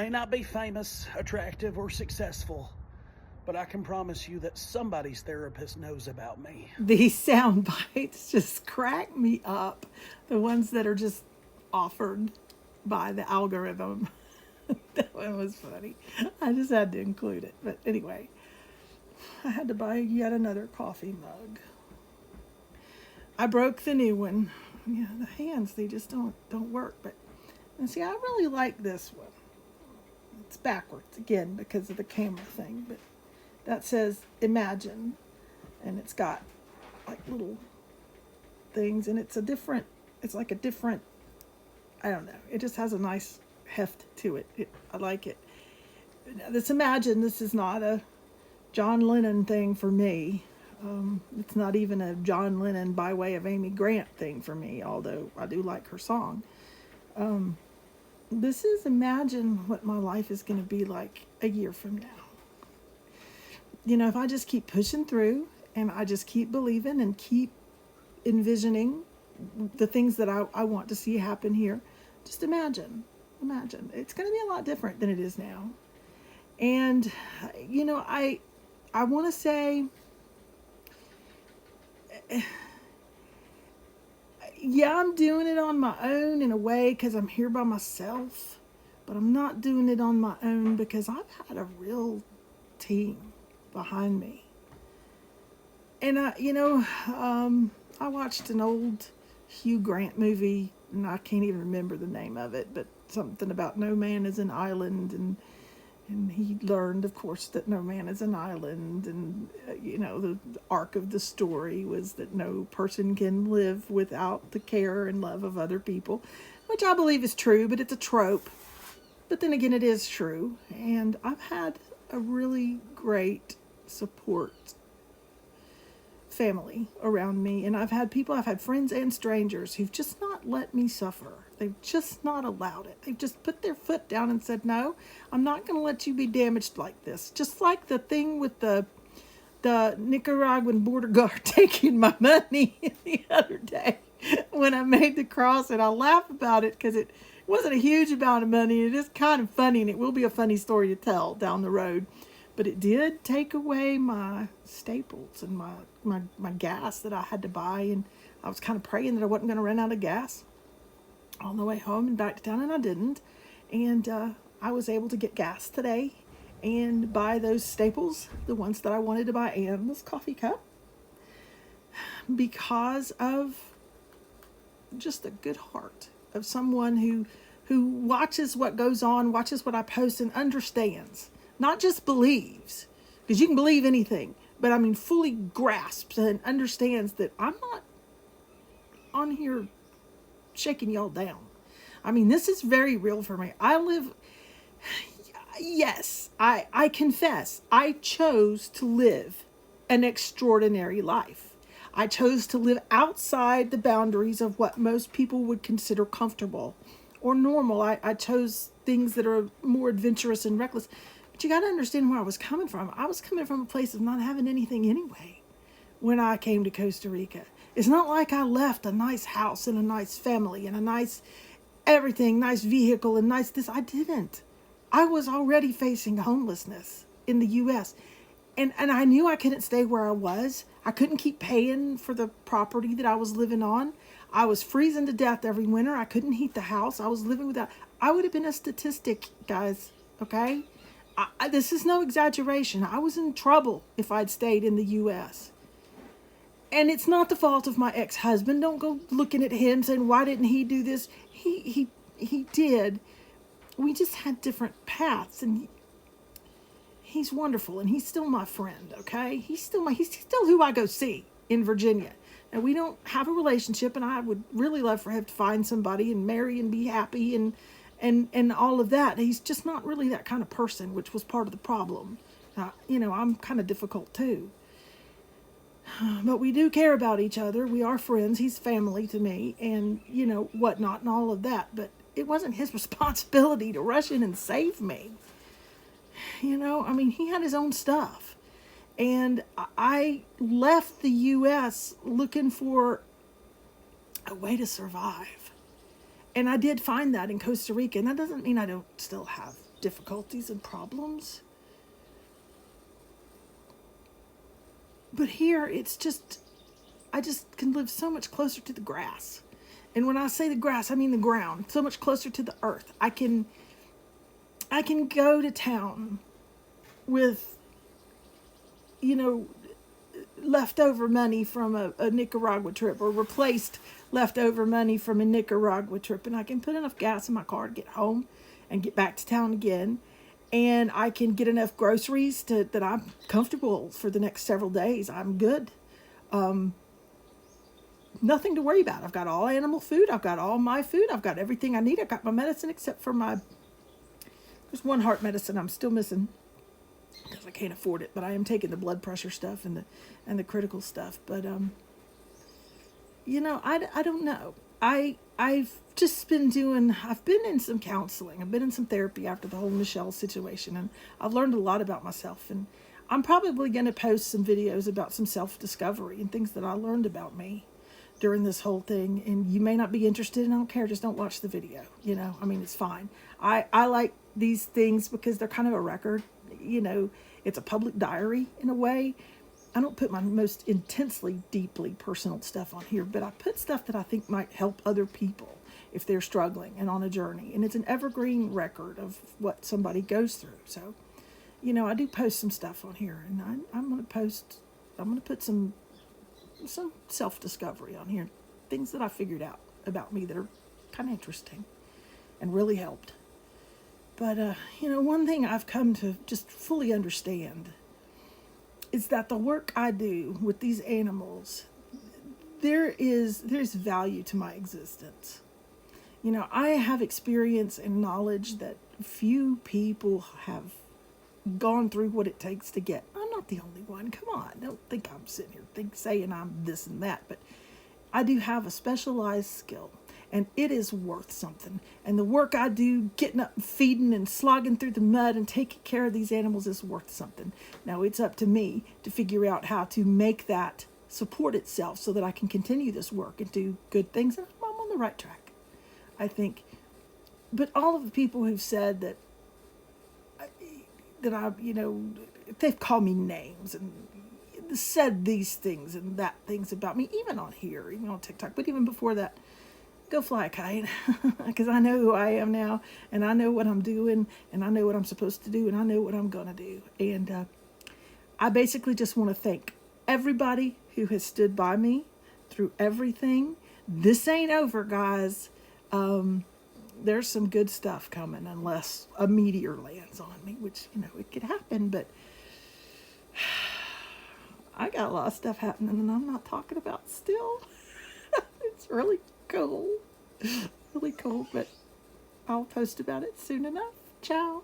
may not be famous, attractive, or successful, but I can promise you that somebody's therapist knows about me. These sound bites just crack me up. The ones that are just offered by the algorithm. That one was funny. I just had to include it. But anyway, I had to buy yet another coffee mug. I broke the new one. Yeah, the hands, they just don't work. But and see, I really like this one. It's backwards again because of the camera thing, but that says imagine, and it's got like little things, and it's like a different, I don't know, it just has a nice heft to it. I like it. Now, this imagine, this is not a John Lennon thing for me. It's not even a John Lennon by way of Amy Grant thing for me, although I do like her song. This is imagine what my life is going to be like a year from now. You know, if I just keep pushing through and I just keep believing and keep envisioning the things that I want to see happen here, just imagine. It's going to be a lot different than it is now. And, you know, I want to say, yeah, I'm doing it on my own in a way because I'm here by myself, but I'm not doing it on my own because I've had a real team behind me. And I watched an old Hugh Grant movie, and I can't even remember the name of it, but something about no man is an island, and he learned, of course, that no man is an island, and the arc of the story was that no person can live without the care and love of other people, which I believe is true, but it's a trope. But then again, it is true, and I've had a really great support family around me, and I've had friends and strangers who've just not let me suffer. They've just not allowed it. They've just put their foot down and said, no, I'm not going to let you be damaged like this. Just like the thing with the Nicaraguan border guard taking my money the other day when I made the cross, and I laugh about it because it wasn't a huge amount of money. It is kind of funny, and it will be a funny story to tell down the road. But it did take away my staples and my gas that I had to buy, and I was kind of praying that I wasn't going to run out of gas on the way home and back to town, and I didn't. And I was able to get gas today and buy those staples, the ones that I wanted to buy, and this coffee cup, because of just a good heart of someone who watches what goes on, watches what I post, and understands, not just believes, because you can believe anything, but I mean fully grasps and understands that I'm not on here shaking y'all down. I mean, this is very real for me. Yes, I confess, I chose to live an extraordinary life. I chose to live outside the boundaries of what most people would consider comfortable or normal. I chose things that are more adventurous and reckless. But you got to understand where I was coming from. I was coming from a place of not having anything anyway when I came to Costa Rica. It's not like I left a nice house and a nice family and a nice everything, nice vehicle and nice this. I didn't. I was already facing homelessness in the U.S. And I knew I couldn't stay where I was. I couldn't keep paying for the property that I was living on. I was freezing to death every winter. I couldn't heat the house. I was living without. I would have been a statistic, guys. Okay? This is no exaggeration. I was in trouble if I'd stayed in the U.S. And it's not the fault of my ex-husband. Don't go looking at him saying, why didn't he do this? He did. We just had different paths, and he's wonderful, and he's still my friend, okay? He's still who I go see in Virginia. And we don't have a relationship, and I would really love for him to find somebody and marry and be happy and all of that. He's just not really that kind of person, which was part of the problem. I'm kind of difficult too. But we do care about each other. We are friends. He's family to me, and, whatnot and all of that. But it wasn't his responsibility to rush in and save me. He had his own stuff. And I left the U.S. looking for a way to survive. And I did find that in Costa Rica. And that doesn't mean I don't still have difficulties and problems. But here, it's just, I just can live so much closer to the grass. And when I say the grass, I mean the ground, so much closer to the earth. I can go to town with, leftover money from a Nicaragua trip, or replaced leftover money from a Nicaragua trip. And I can put enough gas in my car to get home and get back to town again. And I can get enough groceries that I'm comfortable for the next several days. I'm good. Nothing to worry about. I've got all animal food. I've got all my food. I've got everything I need. I've got my medicine except for there's one heart medicine I'm still missing because I can't afford it. But I am taking the blood pressure stuff and the critical stuff. But I don't know. I've just I've been in some counseling. I've been in some therapy after the whole Michelle situation, and I've learned a lot about myself. And I'm probably going to post some videos about some self-discovery and things that I learned about me during this whole thing. And you may not be interested, and I don't care. Just don't watch the video. It's fine. I like these things because they're kind of a record. It's a public diary in a way. I don't put my most intensely, deeply personal stuff on here, but I put stuff that I think might help other people if they're struggling and on a journey. And it's an evergreen record of what somebody goes through. So, I do post some stuff on here, and I'm going to put some self-discovery on here, things that I figured out about me that are kind of interesting and really helped. But, one thing I've come to just fully understand is that the work I do with these animals, there's value to my existence. I have experience and knowledge that few people have gone through what it takes to get. I'm not the only one. Come on. Don't think I'm sitting here saying I'm this and that. But I do have a specialized skill, and it is worth something. And the work I do, getting up and feeding and slogging through the mud and taking care of these animals, is worth something. Now it's up to me to figure out how to make that support itself so that I can continue this work and do good things. And I'm on the right track, I think. But all of the people who've said that they've called me names and said these things and that things about me, even on here, even on TikTok, but even before that, go fly a kite, because I know who I am now, and I know what I'm doing, and I know what I'm supposed to do, and I know what I'm going to do. And I basically just want to thank everybody who has stood by me through everything. This ain't over, guys. There's some good stuff coming, unless a meteor lands on me, which, it could happen, but I got a lot of stuff happening and I'm not talking about still. It's really cold, but I'll post about it soon enough. Ciao.